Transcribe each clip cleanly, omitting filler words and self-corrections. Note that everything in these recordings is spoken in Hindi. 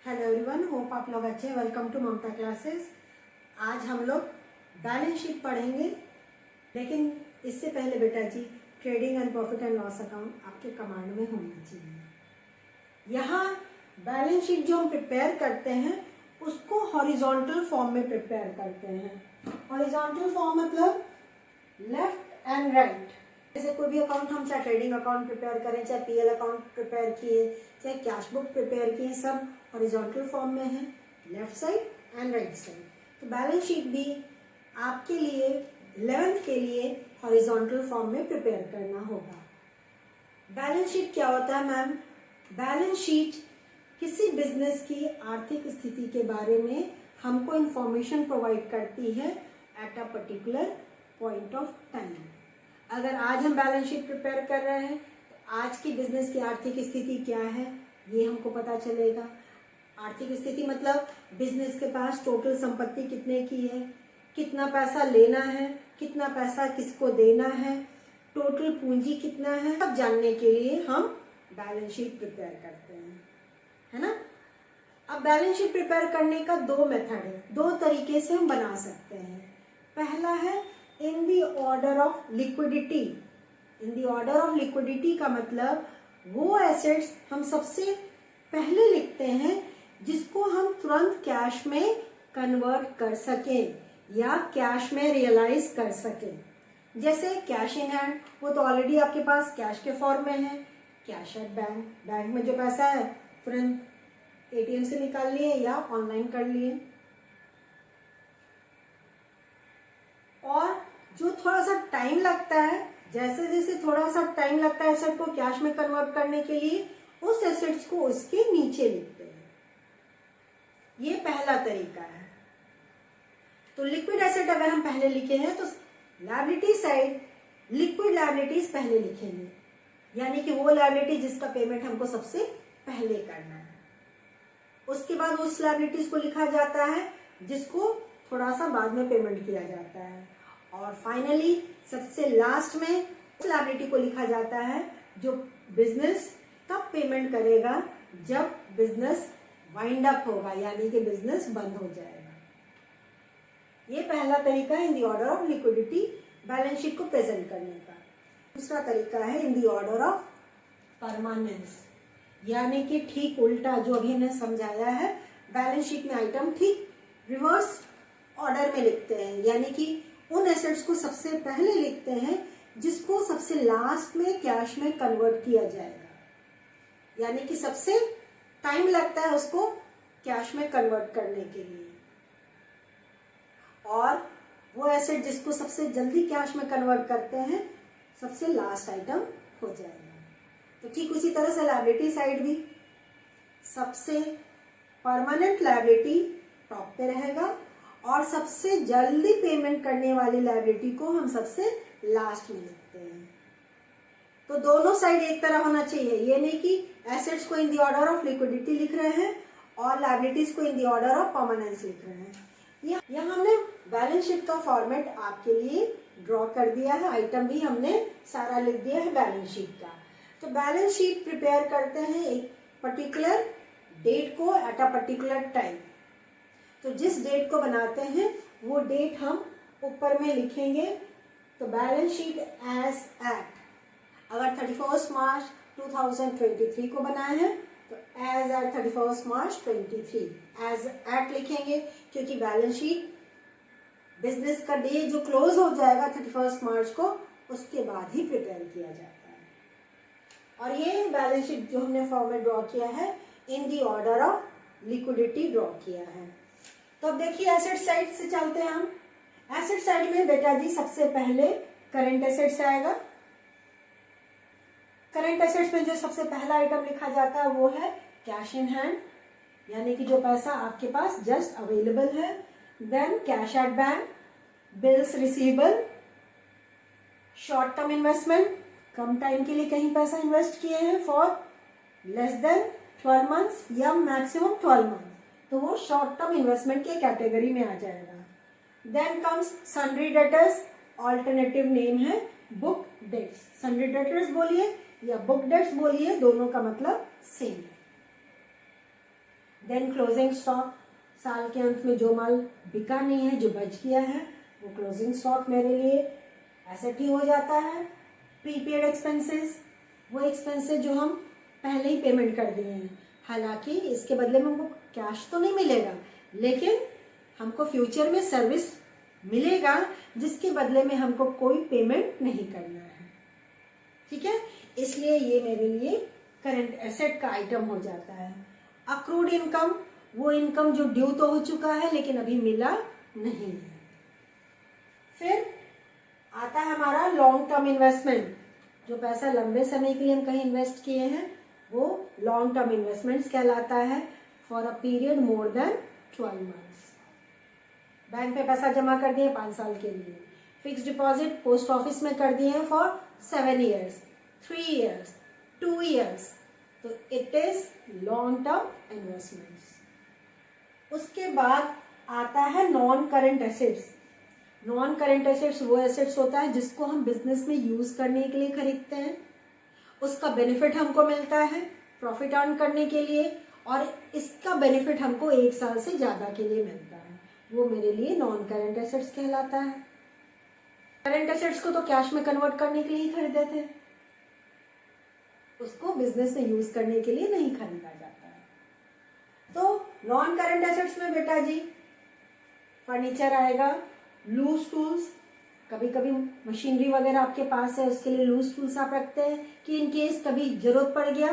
हेलो एवरीवन, होप आप लोग अच्छे। Welcome to Mamta classes. आज हम लोग बैलेंस शीट पढ़ेंगे, लेकिन इससे पहले बेटा जी trading and profit and loss account आपके कमांड में होना चाहिए। यहाँ बैलेंस शीट जो हम प्रिपेयर करते हैं उसको हॉरिजॉन्टल फॉर्म में प्रिपेयर करते हैं। हॉरिजॉन्टल फॉर्म मतलब लेफ्ट एंड राइट। जैसे कोई भी अकाउंट हम चाहे ट्रेडिंग अकाउंट प्रिपेयर करें, चाहे पीएल अकाउंट प्रिपेयर किए, चाहे कैश बुक प्रिपेयर किए, सब हॉरिजॉन्टल फॉर्म में है, left side and right side. तो बैलेंस शीट भी आपके लिए 11th के लिए हॉरिजॉन्टल फॉर्म में प्रिपेयर करना होगा। बैलेंस शीट क्या होता है मैम? बैलेंस शीट किसी बिजनेस की आर्थिक स्थिति के बारे में हमको इंफॉर्मेशन प्रोवाइड करती है at a particular point of time. अगर आज हम बैलेंस शीट प्रिपेयर कर रहे हैं तो आज की बिजनेस की आर्थिक स्थिति क्या है ये हमको पता चलेगा। आर्थिक स्थिति मतलब बिजनेस के पास टोटल संपत्ति कितने की है, कितना पैसा लेना है, कितना पैसा किसको देना है, टोटल पूंजी कितना है, सब जानने के लिए हम बैलेंस शीट प्रिपेयर करते हैं, है ना। अब बैलेंस शीट प्रिपेयर करने का दो मेथड है, दो तरीके से हम बना सकते हैं। पहला है in the order of liquidity. In the order of liquidity का मतलब वो एसेट्स हम सबसे पहले लिखते हैं जिसको हम तुरंत कैश में कन्वर्ट कर सकें या कैश में रियलाइज कर सकें। जैसे कैश इन हैंड, वो तो ऑलरेडी आपके पास कैश के फॉर्म में है। कैश एट बैंक, बैंक में जो पैसा है तुरंत एटीएम से निकाल लिए या ऑनलाइन कर लिए। और जो थोड़ा सा टाइम लगता है, जैसे जैसे थोड़ा सा टाइम लगता है एसेट को कैश में कन्वर्ट करने के लिए, उस एसेट्स को उसके नीचे लिखते हैं। ये पहला तरीका है। तो लिक्विड एसेट अगर हम पहले लिखे हैं तो लायबिलिटी साइड लिक्विड लायबिलिटीज पहले लिखेंगे, यानी कि वो लायबिलिटी जिसका पेमेंट हमको सबसे पहले करना है। उसके बाद उस लायबिलिटीज को लिखा जाता है जिसको थोड़ा सा बाद में पेमेंट किया जाता है। और फाइनली सबसे लास्ट में उस लायबिलिटी को लिखा जाता है जो बिजनेस तब पेमेंट करेगा जब बिजनेस वाइंड अप होगा, यानी कि बिजनेस बंद हो जाएगा। ये पहला तरीका है in the order of liquidity balance sheet को प्रेजेंट करने का। दूसरा तरीका है in the order of permanence, यानी कि ठीक उल्टा जो अभी हमने समझाया है। बैलेंस शीट में आइटम ठीक रिवर्स ऑर्डर में लिखते हैं, यानी कि उन एसेट्स को सबसे पहले लिखते हैं जिसको सबसे लास्ट में कैश में कन्वर्ट किया जाएगा, यानी कि सबसे टाइम लगता है उसको कैश में कन्वर्ट करने के लिए। और वो एसेट जिसको सबसे जल्दी कैश में कन्वर्ट करते हैं सबसे लास्ट आइटम हो जाएगा। तो ठीक उसी तरह से लायबिलिटी साइड भी सबसे परमानेंट लायबिलिटी टॉप पे रहेगा और सबसे जल्दी पेमेंट करने वाली लायबिलिटी को हम सबसे लास्ट में लिखते हैं। तो दोनों साइड एक तरह होना चाहिए, ये नहीं कि एसेट्स को इन दी ऑर्डर ऑफ लिक्विडिटी लिख रहे हैं और लायबिलिटीज को इन दी ऑर्डर ऑफ परमानेंस लिख रहे हैं। यहाँ हमने बैलेंस शीट का फॉर्मेट आपके लिए ड्रॉ कर दिया है, आइटम भी हमने सारा लिख दिया है बैलेंस शीट का। तो बैलेंस शीट प्रिपेयर करते हैं एक पर्टिकुलर डेट को एट अ पर्टिकुलर टाइम। तो जिस डेट को बनाते हैं वो डेट हम ऊपर में लिखेंगे। तो बैलेंस शीट एज एट, अगर 31 मार्च 2023 को बनाए हैं तो एज एट 31 मार्च 23 एज एट लिखेंगे, क्योंकि बैलेंस शीट बिजनेस का डे जो क्लोज हो जाएगा 31 मार्च को, उसके बाद ही प्रिपेयर किया जाता है। और ये बैलेंस शीट जो हमने फॉर्मेट ड्रॉ किया है in the order of liquidity draw किया है। तो अब देखिए एसेट साइड से चलते हैं हम। एसेट साइड में बेटा जी सबसे पहले करंट एसेट्स आएगा। करंट एसेट्स में जो सबसे पहला आइटम लिखा जाता है वो है कैश इन हैंड, यानी कि जो पैसा आपके पास जस्ट अवेलेबल है। Then cash at bank, bills receivable, short term investment, कम टाइम के लिए कहीं पैसा इन्वेस्ट किए हैं फॉर लेस देन 12 मंथ्स या मैक्सिमम 12 मंथ, तो वो शॉर्ट टर्म इन्वेस्टमेंट के कैटेगरी में आ जाएगा। Then comes sundry debtors, alternative name है बुक डेट्स। सन्ड्री डेटर्स बोलिए या बुक डेट्स बोलिए, दोनों का मतलब सेम है। देन क्लोजिंग स्टॉक, साल के अंत में जो माल बिका नहीं है, जो बच गया है, वो क्लोजिंग स्टॉक मेरे लिए एसेट ही हो जाता है। प्रीपेड एक्सपेंसेस, वो एक्सपेंसेस जो हम पहले ही पेमेंट कर दिए हैं, हालांकि इसके बदले में हमको कैश तो नहीं मिलेगा, लेकिन हमको फ्यूचर में सर्विस मिलेगा जिसके बदले में हमको कोई पेमेंट नहीं करना है। ठीक है, इसलिए ये मेरे लिए करंट एसेट का आइटम हो जाता है। अक्रूड इनकम, वो इनकम जो ड्यू तो हो चुका है लेकिन अभी मिला नहीं है। फिर आता है हमारा लॉन्ग टर्म इन्वेस्टमेंट, जो पैसा लंबे समय के लिए हम कहीं इन्वेस्ट किए हैं वो लॉन्ग टर्म इन्वेस्टमेंट्स कहलाता है, for a period more than 12 months. Bank में पैसा जमा कर दिए 5 साल के लिए, फिक्स डिपॉजिट पोस्ट ऑफिस में कर दिए हैं फॉर 7 ईयर्स, 3 ईयर्स, 2 ईयर्स, तो it is long term investments. उसके बाद आता है non current assets. Non current assets वो एसेट्स होता है जिसको हम बिजनेस में यूज करने के लिए खरीदते हैं, उसका बेनिफिट हमको मिलता है प्रॉफिट अर्न करने के लिए, और इसका बेनिफिट हमको 1 साल से ज्यादा के लिए मिलता है, वो मेरे लिए नॉन करंट एसेट्स कहलाता है। करंट एसेट्स को तो कैश में कन्वर्ट करने के लिए ही खरीदे थे, उसको बिजनेस में यूज करने के लिए नहीं खरीदा जाता है। तो नॉन करंट एसेट्स में बेटा जी फर्नीचर आएगा, लूज टूल्स, कभी कभी मशीनरी वगैरह आपके पास है, उसके लिए लूज टूल्स आप रखते हैं कि इन केस कभी जरूरत पड़ गया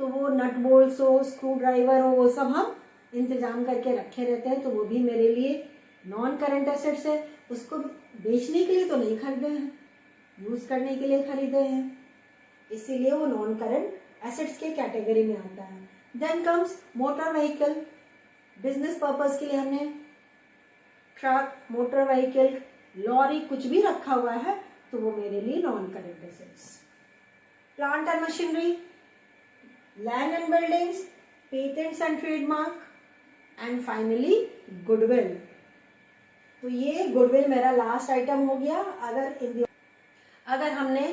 तो वो नट बोल्ट्स हो, स्क्रू ड्राइवर हो, वो सब हम इंतजाम करके रखे रहते हैं, तो वो भी मेरे लिए नॉन करंट एसेट्स है। उसको बेचने के लिए तो नहीं खरीदे हैं, यूज करने के लिए खरीदे हैं, इसीलिए वो नॉन करंट एसेट्स के कैटेगरी में आता है। Then comes motor vehicle, business purpose के लिए हमने ट्रक, मोटर व्हीकल, लॉरी कुछ भी रखा हुआ है तो वो मेरे लिए non current assets. Plant and machinery, land and buildings, patents and trademark, and finally goodwill. तो ये गुडविल मेरा लास्ट आइटम हो गया। अगर हमने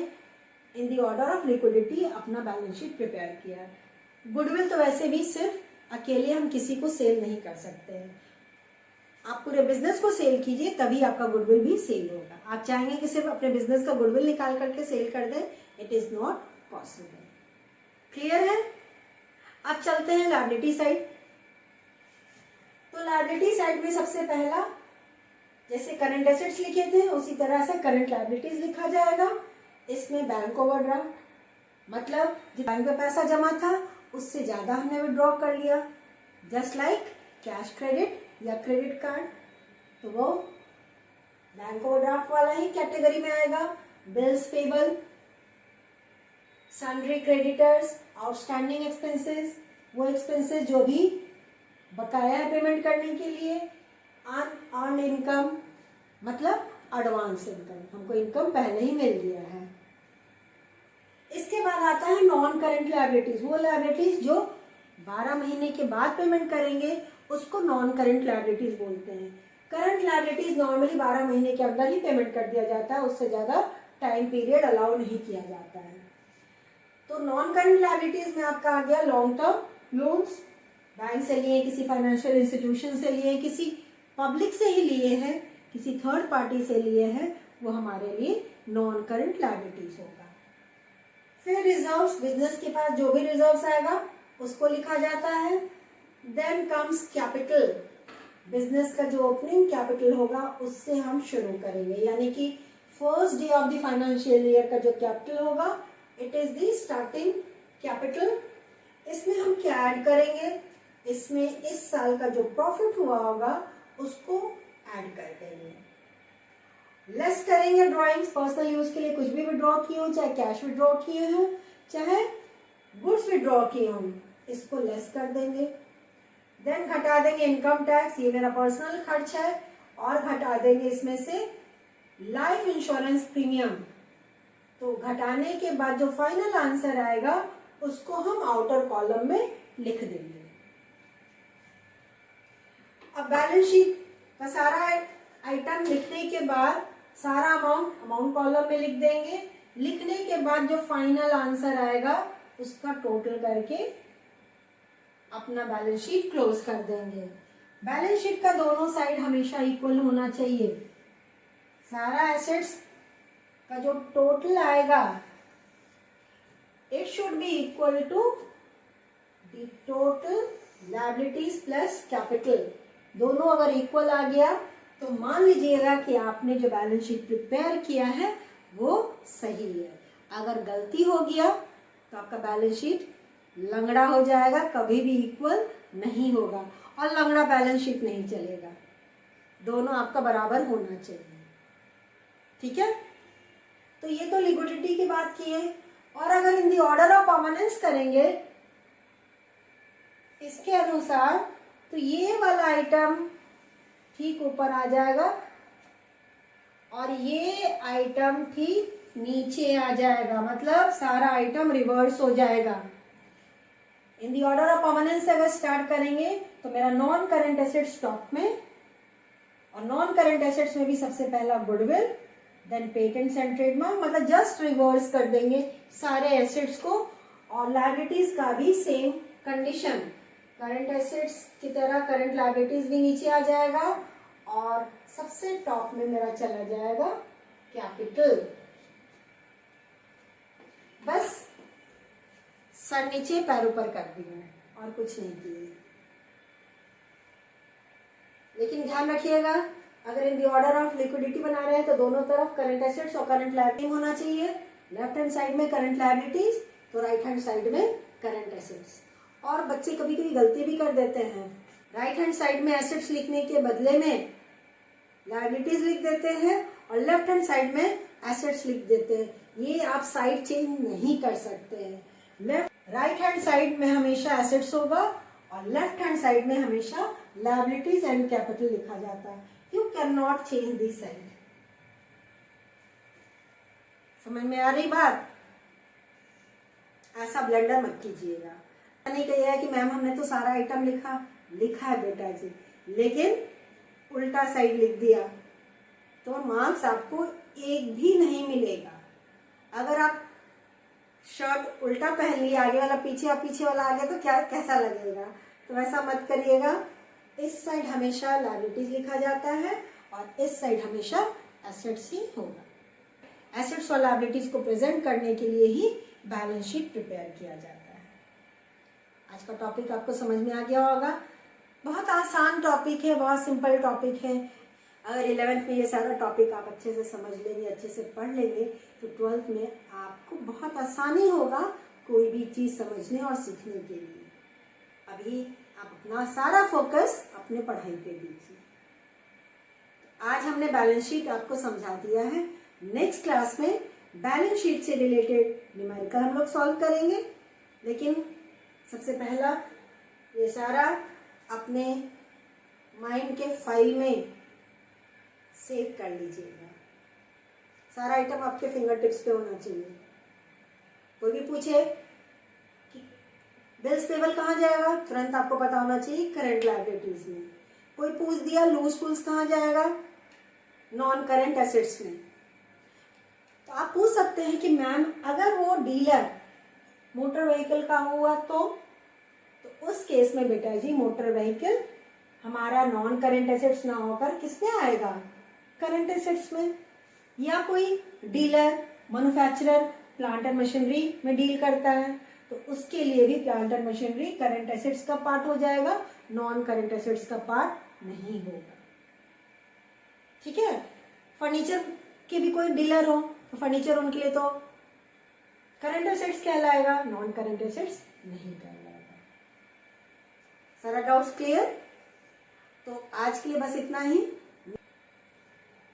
in the order of liquidity अपना बैलेंस शीट प्रिपेयर किया। गुडविल तो वैसे भी सिर्फ अकेले हम किसी को सेल नहीं कर सकते हैं, आप पूरे बिजनेस को सेल कीजिए तभी आपका गुडविल भी सेल होगा। आप चाहेंगे कि सिर्फ अपने बिजनेस का गुडविल निकाल करके सेल कर दें, it is not possible. Clear है? अब चलते हैं लायबिलिटी साइड। तो लायबिलिटी साइड में सबसे पहला, जैसे करंट एसेट्स लिखे थे उसी तरह से करंट लायबिलिटीज लिखा जाएगा। इसमें बैंक ओवरड्राफ्ट, मतलब जो बैंक में पैसा जमा था उससे ज्यादा हमने विड्रॉ कर लिया, जस्ट लाइक कैश क्रेडिट या क्रेडिट कार्ड, तो वो बैंक ओवरड्राफ्ट वाला ही कैटेगरी में आएगा। Bills payable, sundry creditors, outstanding expenses, वो एक्सपेंसेस जो भी बकाया है पेमेंट करने के लिए। अनअर्न्ड इनकम, मतलब एडवांस इनकम, हमको इनकम पहले ही मिल गया है। इसके बाद आता है नॉन करंट लायबिलिटीज, वो लायबिलिटीज जो 12 महीने के बाद पेमेंट करेंगे उसको नॉन करंट लायबिलिटीज बोलते हैं। करंट लायबिलिटीज नॉर्मली 12 महीने के अंदर ही पेमेंट कर दिया जाता है, उससे ज्यादा टाइम पीरियड अलाउ नहीं किया जाता है। तो नॉन करंट लायबिलिटीज में आपका आ गया लॉन्ग टर्म लोन्स, बैंक से लिए, किसी फाइनेंशियल इंस्टीट्यूशन से लिए, किसी पब्लिक से ही लिए हैं, किसी थर्ड पार्टी से लिए हैं, वो हमारे लिए नॉन करंट लायबिलिटीज होगा। फिर रिजर्व्स, बिजनेस के पास जो भी रिजर्व्स आएगा उसको लिखा जाता है। देन कम्स कैपिटल, बिजनेस का जो ओपनिंग कैपिटल होगा उससे हम शुरू करेंगे, यानी कि first day of the financial year का जो कैपिटल होगा it is the starting capital. इसमें हम क्या ऐड करेंगे, इसमें इस साल का जो प्रॉफिट हुआ होगा उसको ऐड कर देंगे। लेस करेंगे ड्रॉइंग्स, पर्सनल यूज के लिए कुछ भी विड्रॉ किए हो, चाहे कैश विड्रॉ किए हो चाहे गुड्स विड्रॉ किए हो, इसको लेस कर देंगे। देन घटा देंगे इनकम टैक्स, ये मेरा पर्सनल खर्च है, और घटा देंगे इसमें से लाइफ इंश्योरेंस प्रीमियम। तो घटाने के बाद जो फाइनल आंसर आएगा उसको हम आउटर कॉलम में लिख देंगे। अब बैलेंस शीट का सारा आइटम लिखने के बाद सारा अमाउंट कॉलम में लिख देंगे। लिखने के बाद जो फाइनल आंसर आएगा उसका टोटल करके अपना बैलेंस शीट क्लोज कर देंगे। बैलेंस शीट का दोनों साइड हमेशा इक्वल होना चाहिए। सारा एसेट्स का जो टोटल आएगा it should be equal to the total liabilities plus capital. दोनों अगर इक्वल आ गया तो मान लीजिएगा कि आपने जो बैलेंस शीट प्रिपेयर किया है वो सही है। अगर गलती हो गया तो आपका बैलेंस शीट लंगड़ा हो जाएगा, कभी भी इक्वल नहीं होगा और लंगड़ा बैलेंस शीट नहीं चलेगा। दोनों आपका बराबर होना चाहिए। ठीक है, तो ये तो लिक्विडिटी की बात की है। और अगर इन दी ऑर्डर ऑफ परमानेंस करेंगे इसके अनुसार तो ये वाला आइटम ठीक ऊपर आ जाएगा और ये आइटम ठीक नीचे आ जाएगा, मतलब सारा आइटम रिवर्स हो जाएगा। इन दी ऑर्डर ऑफ परमानेंस अगर स्टार्ट करेंगे तो मेरा नॉन करेंट एसेट्स टॉप में, और नॉन करेंट एसेट्स में भी सबसे पहला goodwill, then patents and trademark, मतलब जस्ट रिवर्स कर देंगे सारे एसेट्स को। और लायबिलिटीज का भी सेम कंडीशन, करंट एसेट्स की तरह करंट लायबिलिटीज भी नीचे आ जाएगा और सबसे टॉप में मेरा चला जाएगा कैपिटल। बस सर नीचे पैर ऊपर कर दिए और कुछ नहीं किए। लेकिन ध्यान रखिएगा, अगर इन दी ऑर्डर ऑफ लिक्विडिटी बना रहे हैं तो दोनों तरफ करंट एसेट्स और करंट लायबिलिटी होना चाहिए। लेफ्ट हैंड साइड में करंट लायबिलिटीज तो राइट हैंड साइड में करंट एसेट्स। और बच्चे कभी कभी गलती भी कर देते हैं, राइट हैंड साइड में एसेट्स लिखने के बदले में लायबिलिटीज लिख देते हैं और लेफ्ट हैंड साइड में एसेट्स लिख देते हैं। ये आप साइड चेंज नहीं कर सकते हैं। राइट हैंड साइड में हमेशा एसेट्स होगा और लेफ्ट हैंड साइड में हमेशा लायबिलिटीज एंड कैपिटल लिखा जाता है। You can not change this side. समझ में आ रही बात? ऐसा ब्लंडर मत कीजिएगा। नहीं कहिएगा कि मैम हमने तो सारा आइटम लिखा है बेटा जी, लेकिन उल्टा साइड लिख दिया तो मार्क्स आपको एक भी नहीं मिलेगा। अगर आप शर्ट उल्टा पहन लिया, आगे वाला पीछे और पीछे वाला आगे, तो क्या कैसा लगेगा? तो वैसा मत करिएगा। इस साइड हमेशा लायबिलिटीज लिखा जाता है और इस साइड हमेशा एसेट्स ही होगा। एसेट्स और लायबिलिटीज को प्रेजेंट करने के लिए ही बैलेंस शीट प्रिपेयर किया जाता है। आज का टॉपिक आपको समझ में आ गया होगा। बहुत आसान टॉपिक है, बहुत सिंपल टॉपिक है। अगर 11th में ये सारा टॉपिक आप अच्छे से समझ लेंगे, अच्छे से पढ़ लेंगे तो 12th में आपको बहुत आसानी होगा कोई भी चीज़ समझने और सीखने के लिए। अभी आप अपना सारा फोकस अपने पढ़ाई पे दीजिए। आज हमने बैलेंस शीट आपको समझा दिया है। नेक्स्ट क्लास में बैलेंस शीट से रिलेटेड न्यूमेरिकल हम लोग सॉल्व करेंगे, लेकिन सबसे पहला ये सारा अपने माइंड के फाइल में सेव कर लीजिएगा। सारा आइटम आपके फिंगर टिप्स पे होना चाहिए। कोई भी पूछे कि बिल्स पेबल कहाँ जाएगा, तुरंत आपको पता होना चाहिए करंट लायबिलिटीज में। कोई पूछ दिया लूज फुल्स कहाँ जाएगा, नॉन करंट एसेट्स में। तो आप पूछ सकते हैं कि मैम अगर वो डीलर मोटर व्हीकल का हुआ तो उस केस में बेटा जी मोटर व्हीकल हमारा नॉन करंट एसेट्स ना होकर किस में आएगा, करंट एसेट्स में। या कोई dealer manufacturer plant and machinery में डील करता है तो उसके लिए भी plant and machinery current assets का पार्ट हो जाएगा, नॉन करंट एसेट्स का पार्ट नहीं होगा। ठीक है। फर्नीचर के भी कोई डीलर हो तो फर्नीचर उनके लिए तो करंट एसेट्स कहलाएगा, नॉन करंट एसेट्स नहीं कहलाएगा। सारा डाउट्स क्लियर? तो आज के लिए बस इतना ही।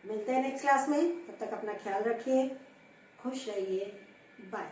मिलते हैं नेक्स्ट क्लास में। तब तक अपना ख्याल रखिए, खुश रहिए, बाय।